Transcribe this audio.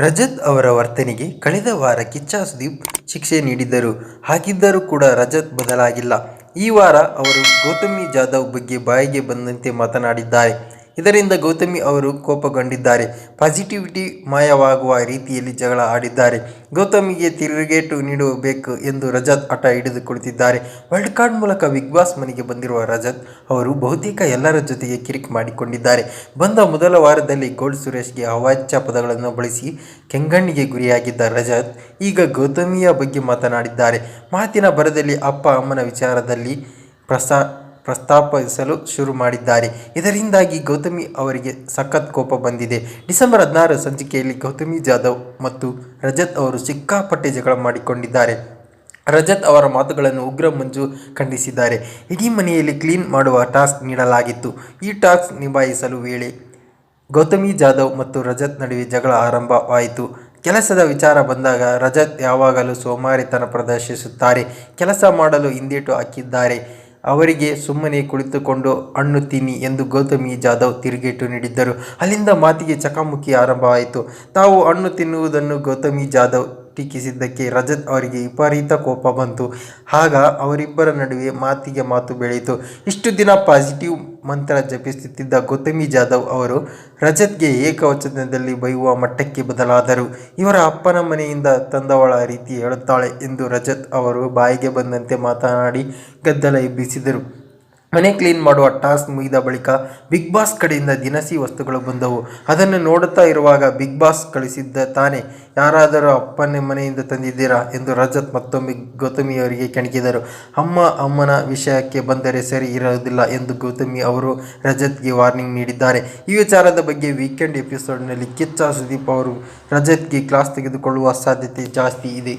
ರಜತ್ ಅವರ ವರ್ತನೆಗೆ ಕಳೆದ ವಾರ ಕಿಚ್ಚ ಸುದೀಪ್ ಶಿಕ್ಷೆ ನೀಡಿದ್ದರು. ಹಾಗಿದ್ದರೂ ಕೂಡ ರಜತ್ ಬದಲಾಗಿಲ್ಲ. ಈ ವಾರ ಅವರು ಗೌತಮಿ ಜಾಧವ್ ಬಗ್ಗೆ ಬಾಯಿಗೆ ಬಂದಂತೆ ಮಾತನಾಡಿದ್ದಾರೆ. ಇದರಿಂದ ಗೌತಮಿ ಅವರು ಕೋಪಗೊಂಡಿದ್ದಾರೆ. ಪಾಸಿಟಿವಿಟಿ ಮಾಯವಾಗುವ ರೀತಿಯಲ್ಲಿ ಜಗಳ ಆಡಿದ್ದಾರೆ. ಗೌತಮಿಗೆ ತಿರುಗೇಟು ನೀಡಬೇಕು ಎಂದು ರಜತ್ ಹಠ ಹಿಡಿದು ಕುಳಿತಿದ್ದಾರೆ. ವೈಲ್ಡ್ ಕಾರ್ಡ್ ಮೂಲಕ ಬಿಗ್ ಬಾಸ್ ಮನೆಗೆ ಬಂದಿರುವ ರಜತ್ ಅವರು ಬಹುತೇಕ ಎಲ್ಲರ ಜೊತೆಗೆ ಕಿರಿಕ್ ಮಾಡಿಕೊಂಡಿದ್ದಾರೆ. ಬಂದ ಮೊದಲ ವಾರದಲ್ಲಿ ಗೋಲ್ಡ್ ಸುರೇಶ್ಗೆ ಅವಾಚ್ಯ ಪದಗಳನ್ನು ಬಳಸಿ ಕೆಂಗಣ್ಣಿಗೆ ಗುರಿಯಾಗಿದ್ದ ರಜತ್ ಈಗ ಗೌತಮಿಯ ಬಗ್ಗೆ ಮಾತನಾಡಿದ್ದಾರೆ. ಮಾತಿನ ಭರದಲ್ಲಿ ಅಪ್ಪ ಅಮ್ಮನ ವಿಚಾರದಲ್ಲಿ ಪ್ರಸ್ತಾಪಿಸಲು ಶುರು ಮಾಡಿದ್ದಾರೆ. ಇದರಿಂದಾಗಿ ಗೌತಮಿ ಅವರಿಗೆ ಸಖತ್ ಕೋಪ ಬಂದಿದೆ. ಡಿಸೆಂಬರ್ 16 ಸಂಚಿಕೆಯಲ್ಲಿ ಗೌತಮಿ ಜಾಧವ್ ಮತ್ತು ರಜತ್ ಅವರು ಸಿಕ್ಕಾಪಟ್ಟೆ ಜಗಳ ಮಾಡಿಕೊಂಡಿದ್ದಾರೆ. ರಜತ್ ಅವರ ಮಾತುಗಳನ್ನು ಉಗ್ರ ಮಂಜು ಖಂಡಿಸಿದ್ದಾರೆ. ಇಡೀ ಮನೆಯಲ್ಲಿ ಕ್ಲೀನ್ ಮಾಡುವ ಟಾಸ್ಕ್ ನೀಡಲಾಗಿತ್ತು. ಈ ಟಾಸ್ಕ್ ನಿಭಾಯಿಸಲು ವೇಳೆ ಗೌತಮಿ ಜಾಧವ್ ಮತ್ತು ರಜತ್ ನಡುವೆ ಜಗಳ ಆರಂಭವಾಯಿತು. ಕೆಲಸದ ವಿಚಾರ ಬಂದಾಗ ರಜತ್ ಯಾವಾಗಲೂ ಸೋಮಾರಿತನ ಪ್ರದರ್ಶಿಸುತ್ತಾರೆ. ಕೆಲಸ ಮಾಡಲು ಹಿಂದೇಟು ಹಾಕಿದ್ದಾರೆ. ಅವರಿಗೆ ಸುಮ್ಮನೆ ಕುಳಿತುಕೊಂಡು ಹಣ್ಣು ತಿನ್ನಿ ಎಂದು ಗೌತಮಿ ಜಾಧವ್ ತಿರುಗೇಟು ನೀಡಿದ್ದರು. ಅಲ್ಲಿಂದ ಮಾತಿಗೆ ಚಕಮಕಿ ಆರಂಭವಾಯಿತು. ತಾವು ಹಣ್ಣು ತಿನ್ನುವುದನ್ನು ಗೌತಮಿ ಜಾಧವ್ ಟೀಕಿಸಿದ್ದಕ್ಕೆ ರಜತ್ ಅವರಿಗೆ ವಿಪರೀತ ಕೋಪ ಬಂತು. ಆಗ ಅವರಿಬ್ಬರ ನಡುವೆ ಮಾತಿಗೆ ಮಾತು ಬೆಳೆಯಿತು. ಇಷ್ಟು ದಿನ ಪಾಸಿಟಿವ್ ಮಂತ್ರ ಜಪಿಸುತ್ತಿದ್ದ ಗೌತಮಿ ಜಾಧವ್ ಅವರು ರಜತ್ಗೆ ಏಕವಚನದಲ್ಲಿ ಬೈಯುವ ಮಟ್ಟಕ್ಕೆ ಬದಲಾದರು. ಇವರ ಅಪ್ಪನ ಮನೆಯಿಂದ ತಂದವಳ ರೀತಿ ಹೇಳುತ್ತಾಳೆ ಎಂದು ರಜತ್ ಅವರು ಬಾಯಿಗೆ ಬಂದಂತೆ ಮಾತನಾಡಿ ಗದ್ದಲ ಎಬ್ಬಿಸಿದರು. ಮನೆ ಕ್ಲೀನ್ ಮಾಡುವ ಟಾಸ್ಕ್ ಮುಗಿದ ಬಳಿಕ ಬಿಗ್ ಬಾಸ್ ಕಡೆಯಿಂದ ದಿನಸಿ ವಸ್ತುಗಳು ಬಂದವು. ಅದನ್ನು ನೋಡುತ್ತಾ ಇರುವಾಗ ಬಿಗ್ ಬಾಸ್ ಕಳಿಸಿದ್ದ ತಾನೇ, ಯಾರಾದರೂ ಅಪ್ಪನ ಮನೆಯಿಂದ ತಂದಿದ್ದೀರಾ ಎಂದು ರಜತ್ ಮತ್ತೊಮ್ಮೆ ಗೌತಮಿಯವರಿಗೆ ಕೆಣಕಿದರು. ಅಮ್ಮನ ವಿಷಯಕ್ಕೆ ಬಂದರೆ ಸರಿ ಇರುವುದಿಲ್ಲ ಎಂದು ಗೌತಮಿ ಅವರು ರಜತ್ಗೆ ವಾರ್ನಿಂಗ್ ನೀಡಿದ್ದಾರೆ. ಈ ವಿಚಾರದ ಬಗ್ಗೆ ವೀಕೆಂಡ್ ಎಪಿಸೋಡ್ನಲ್ಲಿ ಕಿಚ್ಚ ಸುದೀಪ್ ಅವರು ರಜತ್ಗೆ ಕ್ಲಾಸ್ ತೆಗೆದುಕೊಳ್ಳುವ ಸಾಧ್ಯತೆ ಜಾಸ್ತಿ ಇದೆ.